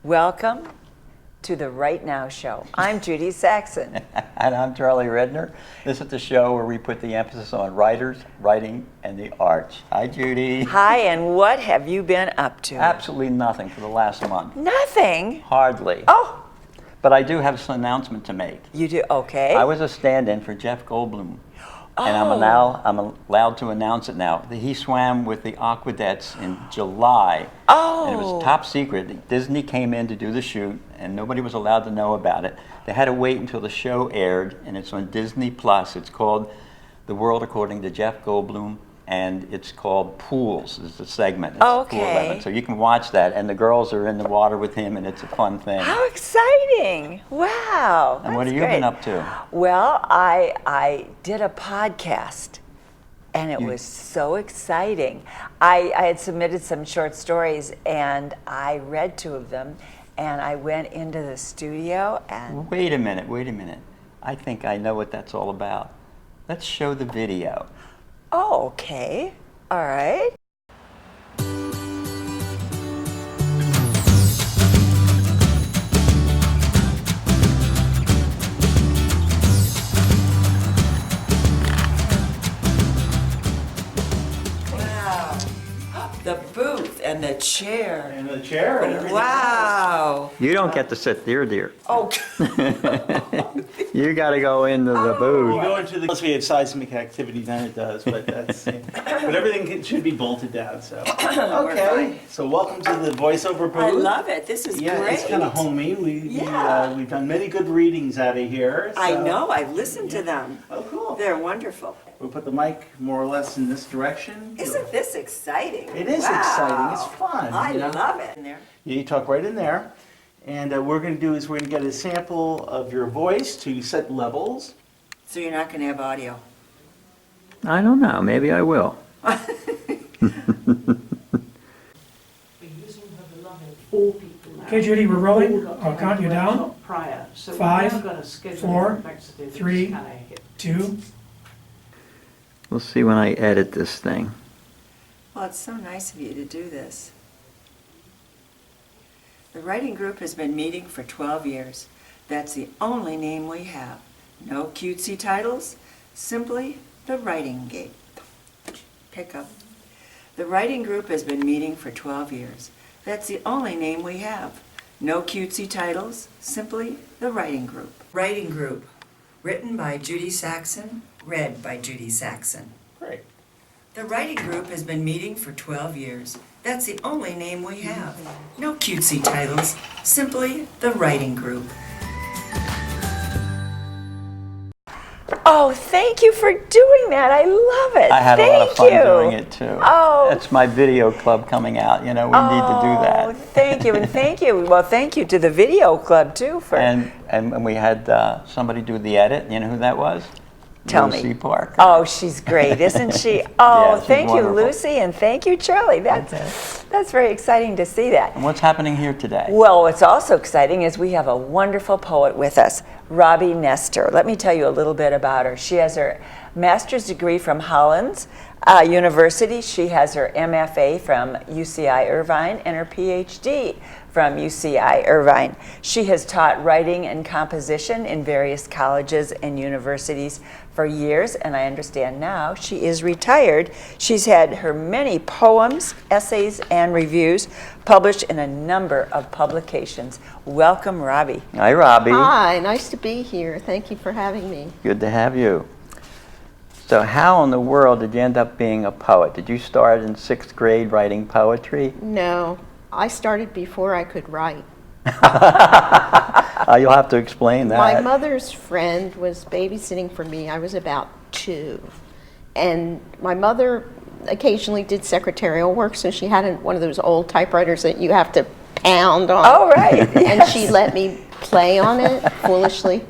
Welcome to the Right Now Show. I'm Judy Saxon. And I'm Charlie Redner. This is the show where we put the emphasis on writers, writing, and the arts. Hi, Judy. Hi, and what have you been up to? Absolutely nothing for the last month. Nothing? Hardly. Oh. But I do have an announcement to make. You do? Okay. I was a stand-in for Jeff Goldblum. Oh. And I'm allowed to announce it now. He swam with the Aquadettes in July. Oh. And it was top secret. Disney came in to do the shoot, and nobody was allowed to know about it. They had to wait until the show aired, and it's on Disney Plus. It's called The World According to Jeff Goldblum, and it's called Pools, is the segment. It's okay. Pool 11. So you can watch that, and the girls are in the water with him, and it's a fun thing. How exciting. Wow. And what have you been up to? Well, I did a podcast, and it was so exciting. I had submitted some short stories, and I read 2 of them, and I went into the studio and... Wait a minute. I think I know what that's all about. Let's show the video. Oh, okay. All right. Wow. The booth and the chair. And the chair and everything. Wow. You don't get to sit there, dear. Oh. You got to go into the You booth. go into the, unless we have seismic activity, then it does, but that's, but everything should be bolted down, so. Okay, so welcome to the voiceover booth. I love it. This is Yeah, great. it's kind of homey. Yeah. We've done many good readings out of here. I so- know. I've listened to them. Oh, cool. They're wonderful. We'll put the mic more or less in this direction. Isn't this exciting? It is Wow. exciting. It's fun. I you know? love it. In there. Yeah, you talk right in there. And what we're going to do is we're going to get a sample of your voice to set levels. So you're not going to have audio. I don't know. Maybe I will. Okay, Judy, we're rolling. I'll count you down. 5, 4, 3, 2. We'll see when I edit this thing. Well, it's so nice of you to do this. The writing group has been meeting for 12 years. That's the only name we have. No cutesy titles, simply the writing gate. Pick up. The writing group has been meeting for 12 years. That's the only name we have. No cutesy titles, simply the writing group. Writing group, written by Judy Saxon, read by Judy Saxon. Great. The writing group has been meeting for 12 years. That's the only name we have. No cutesy titles, simply the writing group. Oh, thank you for doing that. I love it. I had a lot of fun Thank you. doing it too. Oh. It's my video club coming out. You know, we need to do Oh, that. thank you, and thank you. Well, thank you to the video club too for. And we had somebody do the edit. You know who that was? Tell Lucy me. Parker. Oh, she's great, isn't she? Oh, Yeah, she's thank you, wonderful. Lucy, and thank you, Charlie. That's very exciting to see that. And what's happening here today? Well, what's also exciting is we have a wonderful poet with us, Robbie Nestor. Let me tell you a little bit about her. She has her master's degree from Hollins University. She has her MFA from UCI Irvine and her PhD from UCI Irvine. She has taught writing and composition in various colleges and universities for years, and I understand now she is retired. She's had her many poems, essays, and reviews published in a number of publications. Welcome, Robbie. Hi, Robbie. Hi, nice to be here. Thank you for having me. Good to have you. So how in the world did you end up being a poet? Did you start in 6th grade writing poetry? No, I started before I could write. You'll have to explain that. My mother's friend was babysitting for me. I was about 2. And my mother occasionally did secretarial work, so she had one of those old typewriters that you have to pound on. Oh, right. And she let me play on it, foolishly.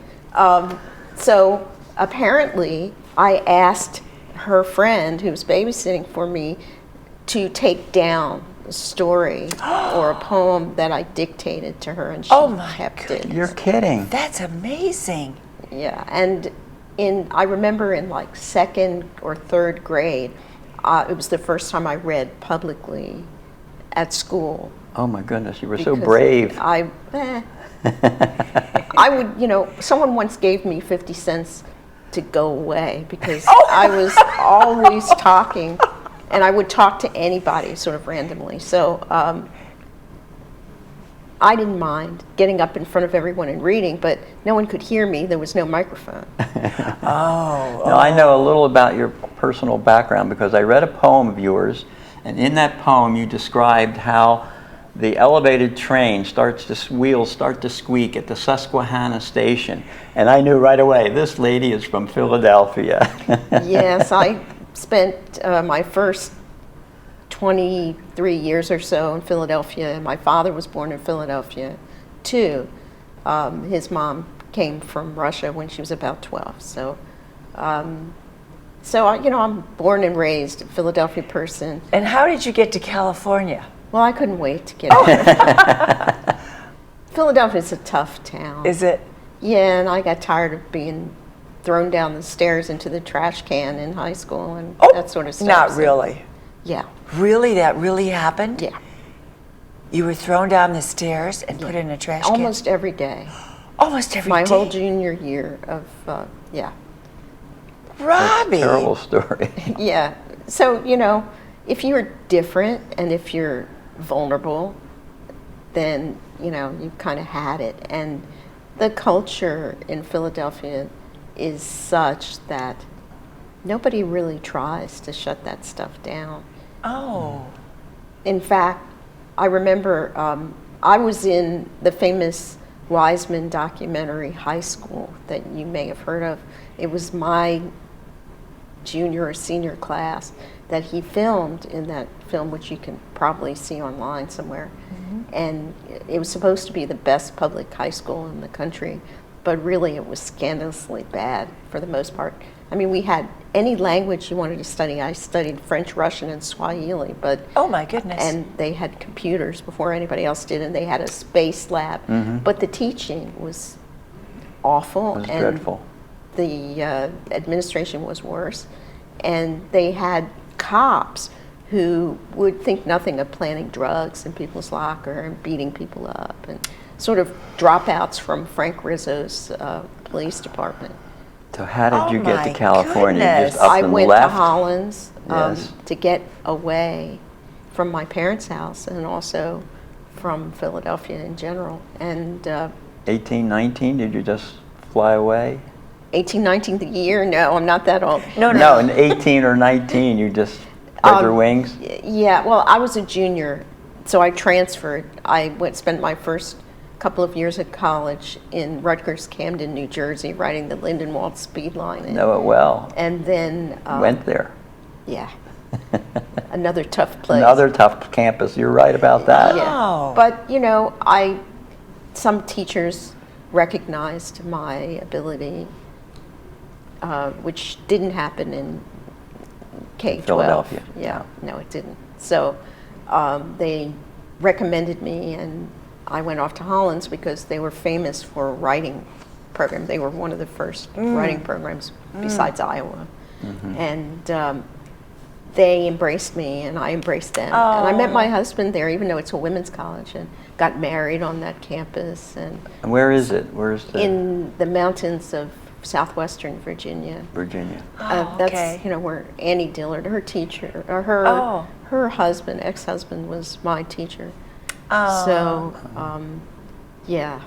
So apparently I asked her friend who was babysitting for me to take down a story or a poem that I dictated to her, and she kept it. You're kidding. That's amazing. Yeah, and I remember in like second or third grade, it was the first time I read publicly at school. Oh my goodness, you were so because brave. I would, someone once gave me 50 cents to go away because I was always talking, and I would talk to anybody sort of randomly. So I didn't mind getting up in front of everyone and reading, but no one could hear me. There was no microphone. Now, I know a little about your personal background because I read a poem of yours, and in that poem you described how the elevated train wheels start to squeak at the Susquehanna station. And I knew right away, this lady is from Philadelphia. Yes, I spent my first 23 years or so in Philadelphia. My father was born in Philadelphia, too. His mom came from Russia when she was about 12. So, I'm born and raised a Philadelphia person. And how did you get to California? Well, I couldn't wait to get out. Philadelphia's a tough town. Is it? Yeah, and I got tired of being thrown down the stairs into the trash can in high school and that sort of stuff. Not So, really. Yeah. Really? That really happened? Yeah. You were thrown down the stairs and put in a trash can? Almost every day. Almost every My day? whole junior year of, yeah. Robbie! Terrible story. Yeah. So, if you're different and if you're vulnerable, then, you've kind of had it. And the culture in Philadelphia is such that nobody really tries to shut that stuff down. Oh. In fact, I remember I was in the famous Wiseman documentary High School that you may have heard of. It was my junior or senior class that he filmed in that film, which you can probably see online somewhere. And it was supposed to be the best public high school in the country, but really it was scandalously bad for the most part. I mean, we had any language you wanted to study. I studied French, Russian, and Swahili, but Oh my goodness. and they had computers before anybody else did, and they had a space lab. But the teaching was awful, It was and dreadful. the administration was worse, and they had cops who would think nothing of planting drugs in people's locker and beating people up, and sort of dropouts from Frank Rizzo's police department. So how did you get my to California? You goodness. just up I and went left? to Hollins Yes. to get away from my parents' house and also from Philadelphia in general. And 18, 19, did you just fly away? 18, 19 the year? No, I'm not that old. No, in 18 or 19, you just spread your wings? Yeah, well, I was a junior, so I transferred. I spent my first couple of years at college in Rutgers, Camden, New Jersey, riding the Lindenwald speed line. Know it well. And then, Went there. yeah, another tough place. Another tough campus. You're right about that. Yeah. Wow. But, some teachers recognized my ability, which didn't happen in K-12. Philadelphia. Yeah, no, it didn't. So they recommended me, and I went off to Hollins because they were famous for a writing program. They were one of the first writing programs besides Iowa. And they embraced me, and I embraced them. And I met my husband there, even though it's a women's college, and got married on that campus. And And where is it? Where's the in the mountains of southwestern Virginia. Virginia? That's okay. where Annie Dillard, her teacher, or her husband, ex-husband, was my teacher. So yeah,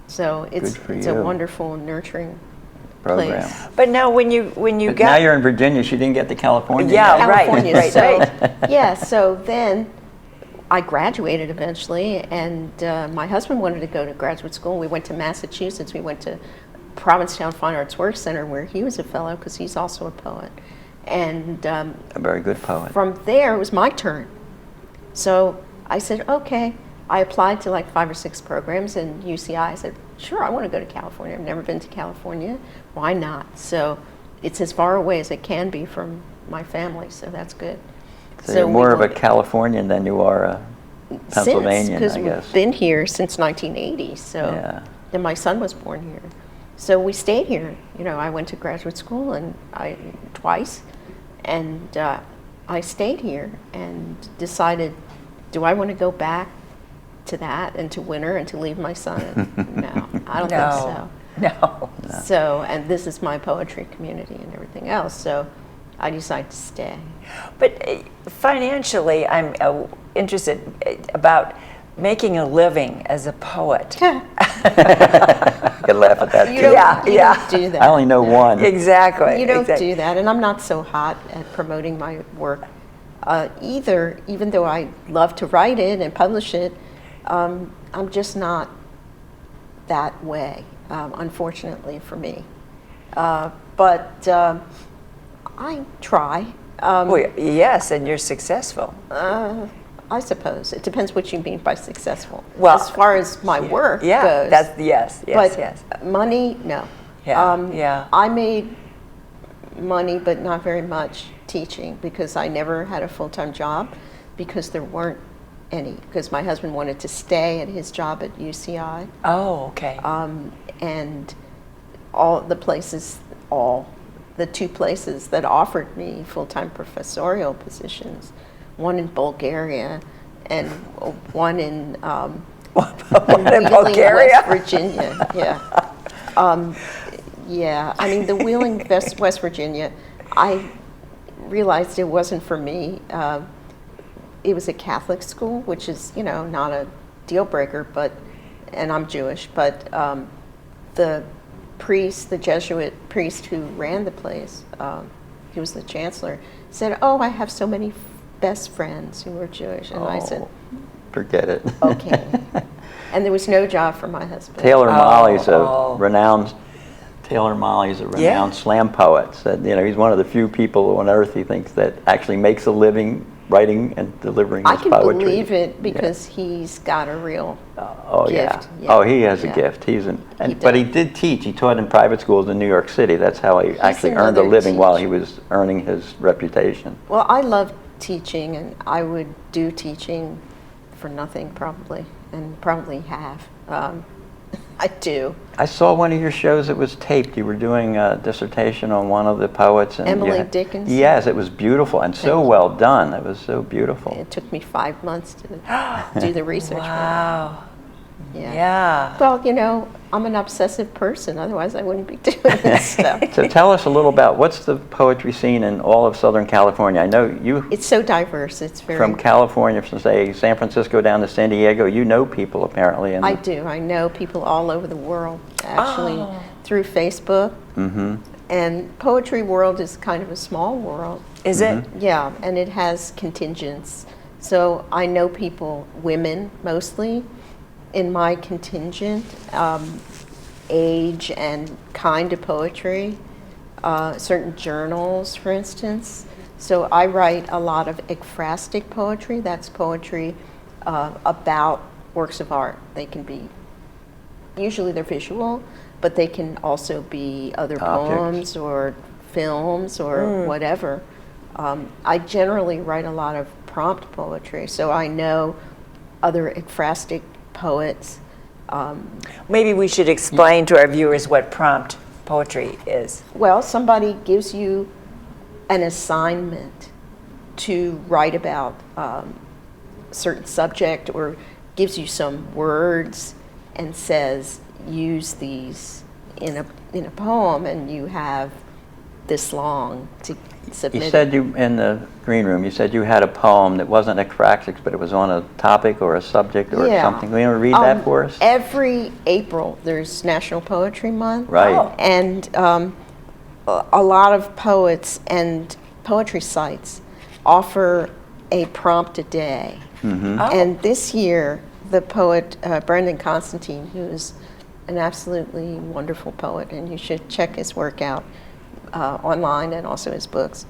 so it's Good for a you. wonderful, nurturing Program. place. But now when you But now got you're in Virginia. She didn't get to California. Yeah, yet. right, California. right, so, right. yeah, so then I graduated eventually, and my husband wanted to go to graduate school. We went to Massachusetts. We went to Provincetown Fine Arts Work Center, where he was a fellow, because he's also a poet. And A very good poet. from there, it was my turn. So I said, okay. I applied to like 5 or 6 programs, and UCI, I said, sure, I want to go to California. I've never been to California. Why not? So it's as far away as it can be from my family, so that's good. So you're we more of a went- Californian than you are a Pennsylvanian, because I we've guess. been here since 1980, so Yeah. then my son was born here. So we stayed here. You know, I went to graduate school and twice, and I stayed here and decided, do I want to go back to that and to winter and to leave my son? No, I don't think so. No. So, and this is my poetry community and everything else, so I decided to stay. But financially, I'm interested about making a living as a poet. I could laugh at that You too. don't, you don't do that. I only know one. Exactly. You don't exactly. do that, and I'm not so hot at promoting my work either, even though I love to write it and publish it. I'm just not that way, unfortunately for me. But I try. Well, yes, and you're successful. I suppose. It depends what you mean by successful. Well, as far as my work Yeah, goes. that's yes, But yes. money, no. Yeah, yeah. I made money, but not very much teaching because I never had a full-time job because there weren't any. Because my husband wanted to stay at his job at UCI. Oh, okay. And the two places that offered me full-time professorial positions, one in Bulgaria and one in in Bulgaria? West Virginia. Yeah. Yeah, I mean, the Wheeling, West Virginia, I realized it wasn't for me. It was a Catholic school, which is, you know, not a deal breaker, and I'm Jewish, but the priest, the Jesuit priest who ran the place, he was the chancellor, said, "Oh, I have so many best friends who were Jewish." And I said, Forget it. "Okay." And there was no job for my husband. Taylor Molley's oh. a renowned slam poet. Said, you know, he's one of the few people on earth he thinks that actually makes a living writing and delivering I his can poetry. believe it because he's got a real Oh gift. yeah. Oh, he has a Yeah. gift. He But he does. did teach. He taught in private schools in New York City. That's how he actually earned a another living while he teacher. was earning his reputation. Well, I love teaching, and I would do teaching for nothing probably, and probably have. I do. I saw one of your shows that was taped. You were doing a dissertation on one of the poets. And Emily Dickinson? Yes, it was beautiful and so well done. It was so beautiful. It took me 5 months to do the research. Wow. Yeah. Yeah. Well, you know, I'm an obsessive person. Otherwise, I wouldn't be doing this stuff. So tell us a little about what's the poetry scene in all of Southern California. I know you, It's so diverse. It's very. from California, from say San Francisco down to San Diego, you know people apparently. I do. I know people all over the world, actually, through Facebook. Mm-hmm. And poetry world is kind of a small world. Is it? Yeah, and it has contingents. So I know people, women mostly, in my contingent, age and kind of poetry, certain journals, for instance. So I write a lot of ekphrastic poetry. That's poetry about works of art. They can be, usually they're visual, but they can also be other Objects. poems or films or whatever. I generally write a lot of prompt poetry, so I know other ekphrastic poets. Maybe we should explain to our viewers what prompt poetry is. Well, somebody gives you an assignment to write about a certain subject or gives you some words and says, use these in a poem, and you have this long to submit. You said in the green room, you said you had a poem that wasn't ekphrastic, but it was on a topic or a subject or something. Will you read that for us? Every April, there's National Poetry Month. Right. Oh. And a lot of poets and poetry sites offer a prompt a day. Mm-hmm. And this year, the poet Brendan Constantine, who is an absolutely wonderful poet, and you should check his work out online and also his books,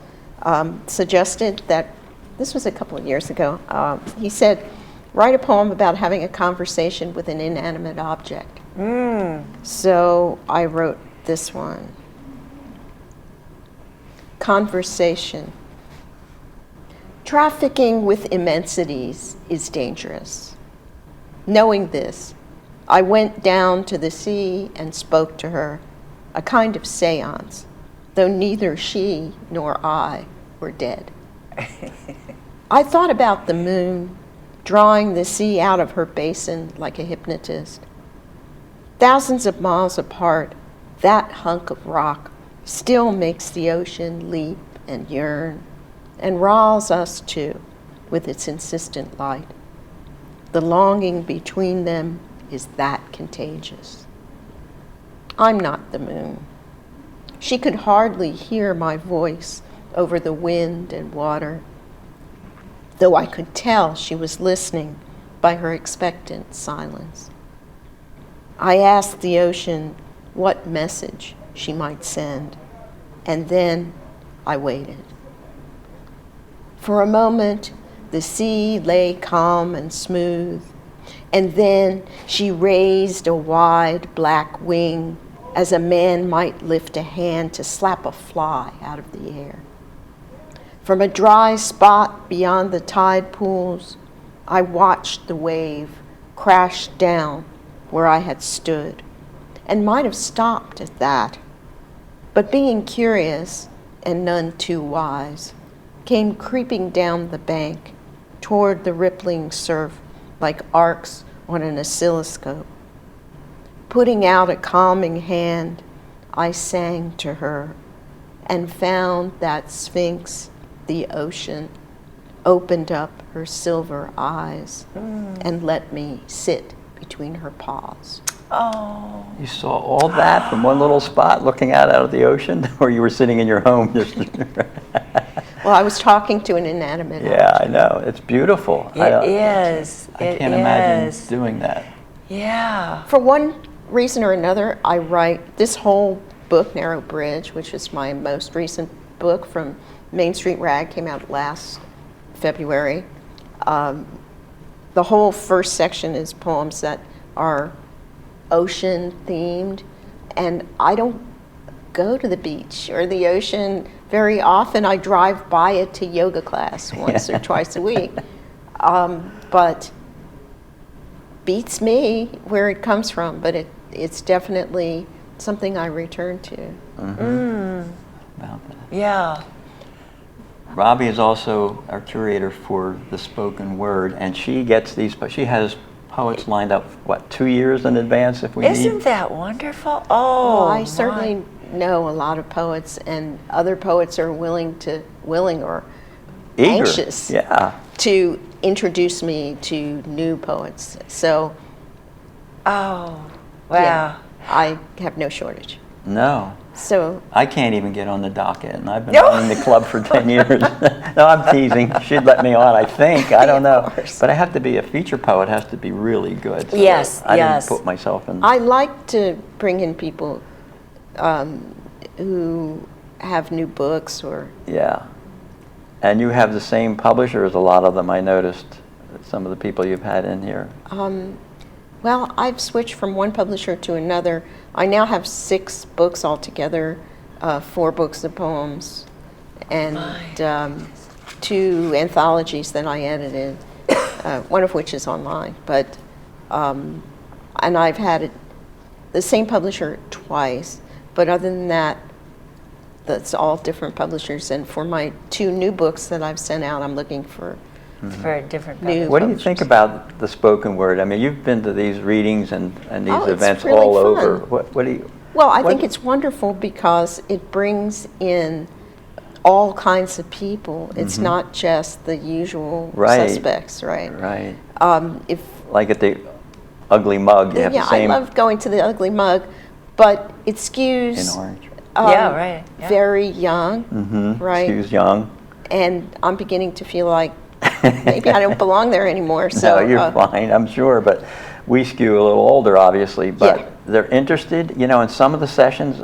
suggested that, this was a couple of years ago, he said, write a poem about having a conversation with an inanimate object. So I wrote this one. Conversation. Trafficking with immensities is dangerous. Knowing this, I went down to the sea and spoke to her a kind of seance, though neither she nor I were dead. I thought about the moon, drawing the sea out of her basin like a hypnotist. Thousands of miles apart, that hunk of rock still makes the ocean leap and yearn, and riles us too with its insistent light. The longing between them is that contagious. I'm not the moon. She could hardly hear my voice over the wind and water, though I could tell she was listening by her expectant silence. I asked the ocean what message she might send, and then I waited. For a moment, the sea lay calm and smooth, and then she raised a wide black wing as a man might lift a hand to slap a fly out of the air. From a dry spot beyond the tide pools, I watched the wave crash down where I had stood, and might have stopped at that. But being curious, and none too wise, came creeping down the bank toward the rippling surf like arcs on an oscilloscope. Putting out a calming hand, I sang to her and found that Sphinx, the ocean, opened up her silver eyes and let me sit between her paws. Oh. You saw all that from one little spot looking out of the ocean, or you were sitting in your home just... Well, I was talking to an inanimate Yeah, object. I know. It's beautiful. It is. I can't imagine doing that. Yeah. For one reason or another, I write this whole book, Narrow Bridge, which is my most recent book from Main Street Rag, came out last February. The whole first section is poems that are ocean themed, and I don't go to the beach or the ocean very often. I drive by it to yoga class once or twice a week, but beats me where it comes from, but it's definitely something I return to. About that. Yeah. Robbie is also our curator for the spoken word, and she gets these, but she has poets lined up, 2 years in advance if we need? Isn't that wonderful? Oh, Well, I my. certainly know a lot of poets, and other poets are willing or Eager. anxious Yeah. to introduce me to new poets. So, Oh, wow. yeah, I have no shortage. No. So, I can't even get on the docket, and I've been No. running the club for 10 years. No, I'm teasing. She'd let me on, I think. I don't know. course. But I have to be, a feature poet has to be really good. So Yes, I yes. didn't put myself in. I like to bring in people who have new books or Yeah. And you have the same publisher as a lot of them, I noticed, some of the people you've had in here. well, I've switched from one publisher to another. I now have 6 books altogether, 4 books of poems, and 2 anthologies that I edited, one of which is online. But and I've had the same publisher twice, but other than that, that's all different publishers. And for my 2 new books that I've sent out, I'm looking for For a different New- public. What do you think about the spoken word? I mean, you've been to these readings and these Oh, it's events really all fun. over. What do you... Well, I What- think it's wonderful because it brings in all kinds of people. It's not just the usual Right. suspects, right? Right. If Like at the Ugly Mug, you have yeah, the same... I love going to the Ugly Mug, but it skews In orange. Yeah, right. Yeah. very young, right? Excuse young. And I'm beginning to feel like maybe I don't belong there anymore. So No, you're fine, I'm sure, but we skew a little older, obviously, but Yeah. they're interested, and some of the sessions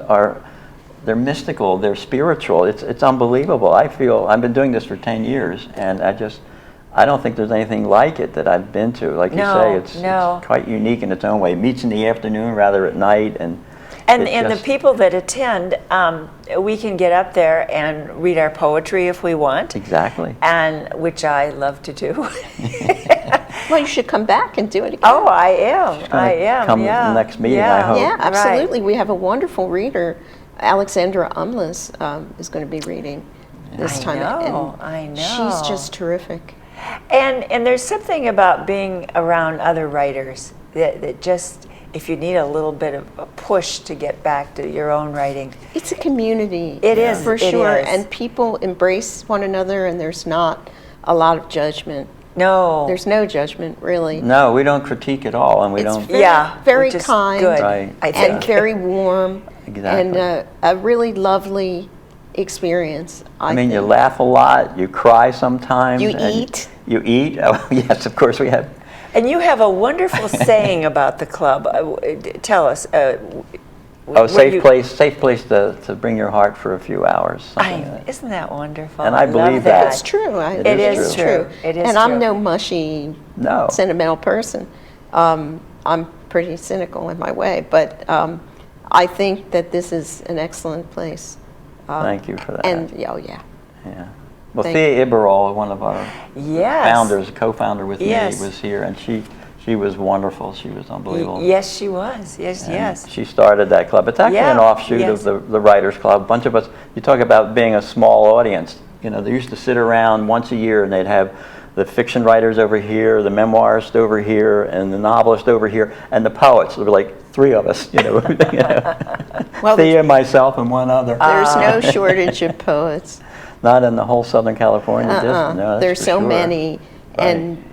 they're mystical, they're spiritual, it's unbelievable. I feel, I've been doing this for 10 years, and I don't think there's anything like it that I've been to. Like you No, say, it's no. quite unique in its own way. It meets in the afternoon rather at night, and And it the just- people that attend, we can get up there and read our poetry if we want. Exactly. And which I love to do. Well, you should come back and do it again. Oh, I am. gonna I am. come yeah. next meeting, yeah. I hope. Yeah, Right. absolutely. We have a wonderful reader. Alexandra Umlas is going to be reading this time. I know. She's just terrific. And there's something about being around other writers that just, if you need a little bit of a push to get back to your own writing. It's a community. It is, for it sure. is. And people embrace one another, and there's not a lot of judgment. No. There's no judgment, really. No, we don't critique at all, and we don't. Very which is kind. good, Right. I think. And very warm. Exactly. And a really lovely experience. I mean, you think. laugh a lot, you cry sometimes. You and eat. You eat. Oh, yes, of course we have. And you have a wonderful saying about the club. Tell us. Oh, safe place to bring your heart for a few hours. something like that. Isn't that wonderful? And I love believe that. It's true. It It is is true. true. It is And true. I'm no mushy, No. sentimental person. I'm pretty cynical in my way, but I think that this is an excellent place. Thank you for that. And oh yeah, Yeah. Well, Thank Thea Iberol, one of our Yes. founders, co-founder with Yes. me, was here, and she was wonderful. She was unbelievable. Yes, she was. Yes, And yes. She started that club. It's actually an Yeah, offshoot yes. of the Writers Club. A bunch of us, you talk about being a small audience. You know, they used to sit around once a year and they'd have the fiction writers over here, the memoirist over here, and the novelist over here, and the poets. There were like three of us, you know. Well, Thea, myself, and one other. there's no shortage of poets. Not in the whole Southern California district. No, that's There's for so sure. many, Right. and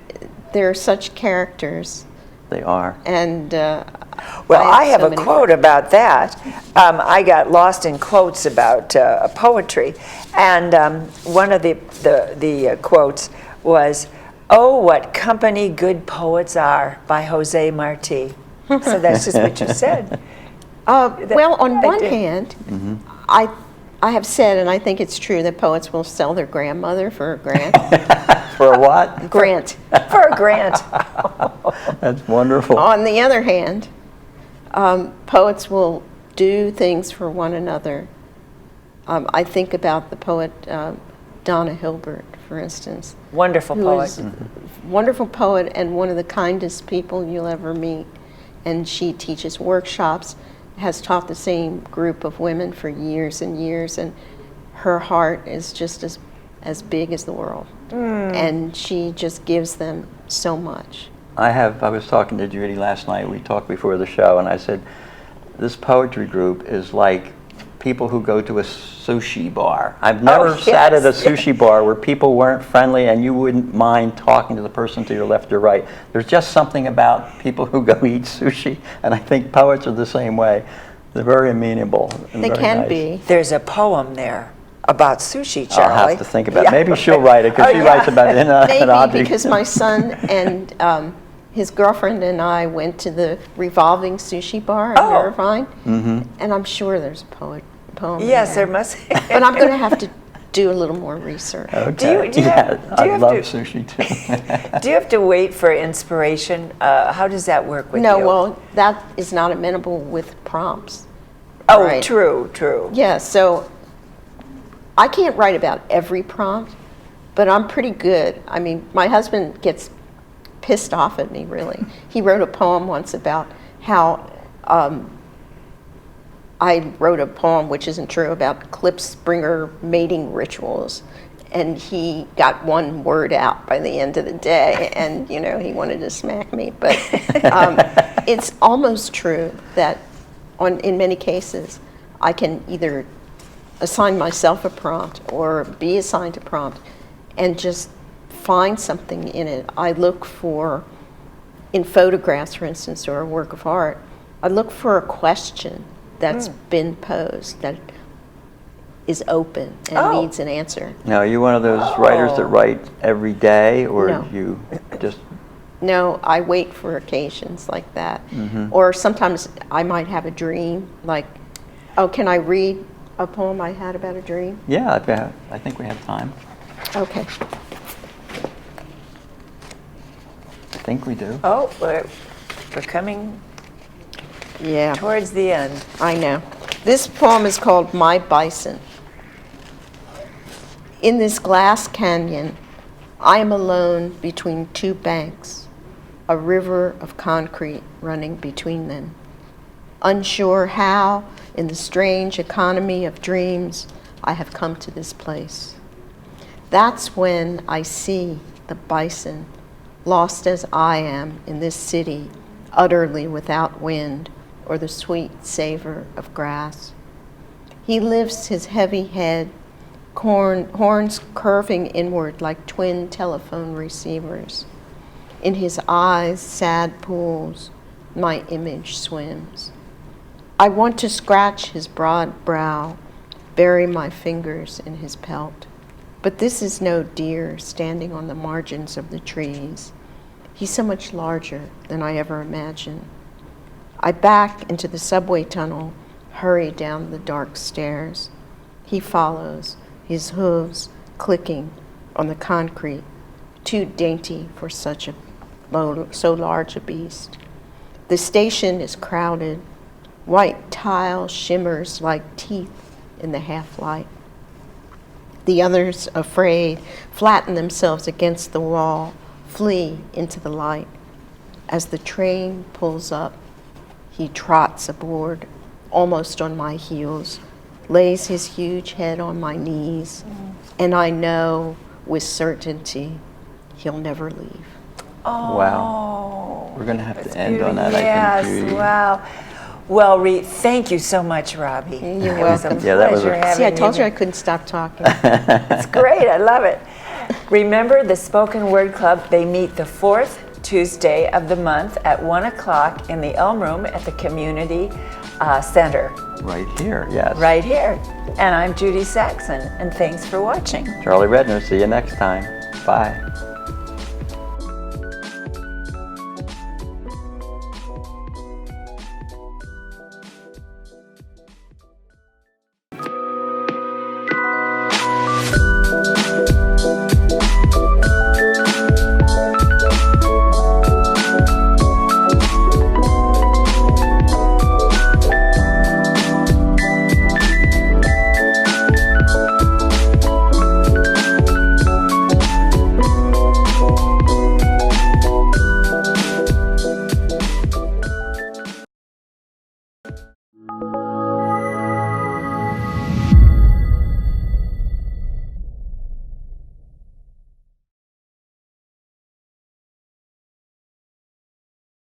they're such characters. They are. And Well, I have so a many quote about that. I got lost in quotes about poetry, and one of the quotes was, "Oh, what company good poets are," by Jose Marti. So that's just what you said. Well, on I one did. hand, Mm-hmm. I have said, and I think it's true, that poets will sell their grandmother for a grant. For a what? grant. For a grant. That's wonderful. On the other hand, poets will do things for one another. I think about the poet Donna Hilbert, for instance. Wonderful who poet. is a wonderful poet and one of the kindest people you'll ever meet. And she teaches workshops, has taught the same group of women for years and years, and her heart is just as big as the world. And she just gives them so much. I was talking to Judy last night. We talked before the show, and I said, this poetry group is like people who go to a sushi bar. I've never sat at a sushi bar where people weren't friendly and you wouldn't mind talking to the person to your left or right. There's just something about people who go eat sushi, and I think poets are the same way. They're very amenable. And They very can nice. be. There's a poem there about sushi, Charlie. I'll have to think about it. Yeah. Maybe she'll write it, because Oh, she yeah. writes about it in an Maybe object. because my son and his girlfriend and I went to the revolving sushi bar in Oh. Irvine, Mm-hmm. and I'm sure there's a poem. Yes, there there must. But I'm going to have to do a little more research. Okay. do you yeah, have- do I you have love to- sushi too. Do you have to wait for inspiration? How does that work with No, you? well, that is not amenable with prompts. Oh, right. true. Yeah, so I can't write about every prompt, but I'm pretty good. I mean, my husband gets pissed off at me, really. He wrote a poem once about how I wrote a poem, which isn't true, about Klipspringer mating rituals. And he got one word out by the end of the day, and, you know, he wanted to smack me. But it's almost true that in many cases, I can either assign myself a prompt or be assigned a prompt and just find something in it. I look for, in photographs, for instance, or a work of art, I look for a question that's been posed that is open and Oh. needs an answer. Now, are you one of those writers that write every day, or No. you just... No, I wait for occasions like that. Mm-hmm. Or sometimes I might have a dream, like, oh, can I read a poem I had about a dream? Yeah, I think we have time. Okay. I think we do. Oh, we're coming Yeah, towards the end. I know. This poem is called My Bison. In this glass canyon, I am alone between two banks. a river of concrete running between them. Unsure how, in the strange economy of dreams, I have come to this place. That's when I see the bison, lost as I am in this city, utterly without wind or the sweet savor of grass. He lifts his heavy head, horns curving inward like twin telephone receivers. In his eyes, sad pools, my image swims. I want to scratch his broad brow, bury my fingers in his pelt. But this is no deer standing on the margins of the trees. He's so much larger than I ever imagined. I back into the subway tunnel, hurry down the dark stairs. He follows, his hooves clicking on the concrete, too dainty for so large a beast. The station is crowded. White tile shimmers like teeth in the half-light. The others, afraid, flatten themselves against the wall, flee into the light. As the train pulls up, he trots aboard, almost on my heels, lays his huge head on my knees, and I know with certainty he'll never leave. Oh, Wow. We're going to have to that's end on that, beautiful. I think, Yes, Judy. wow. Well, Reed, thank you so much, Robbie. You're It was a welcome. Yeah, that was pleasure a- having See, I told you I here. couldn't stop talking. It's great. I love it. Remember, the Spoken Word Club, they meet the fourth Tuesday of the month at 1 o'clock in the Elm Room at the Community Center, Right here, yes. right here. And I'm Judy Saxon, and thanks for watching. Charlie Redner, see you next time. Bye.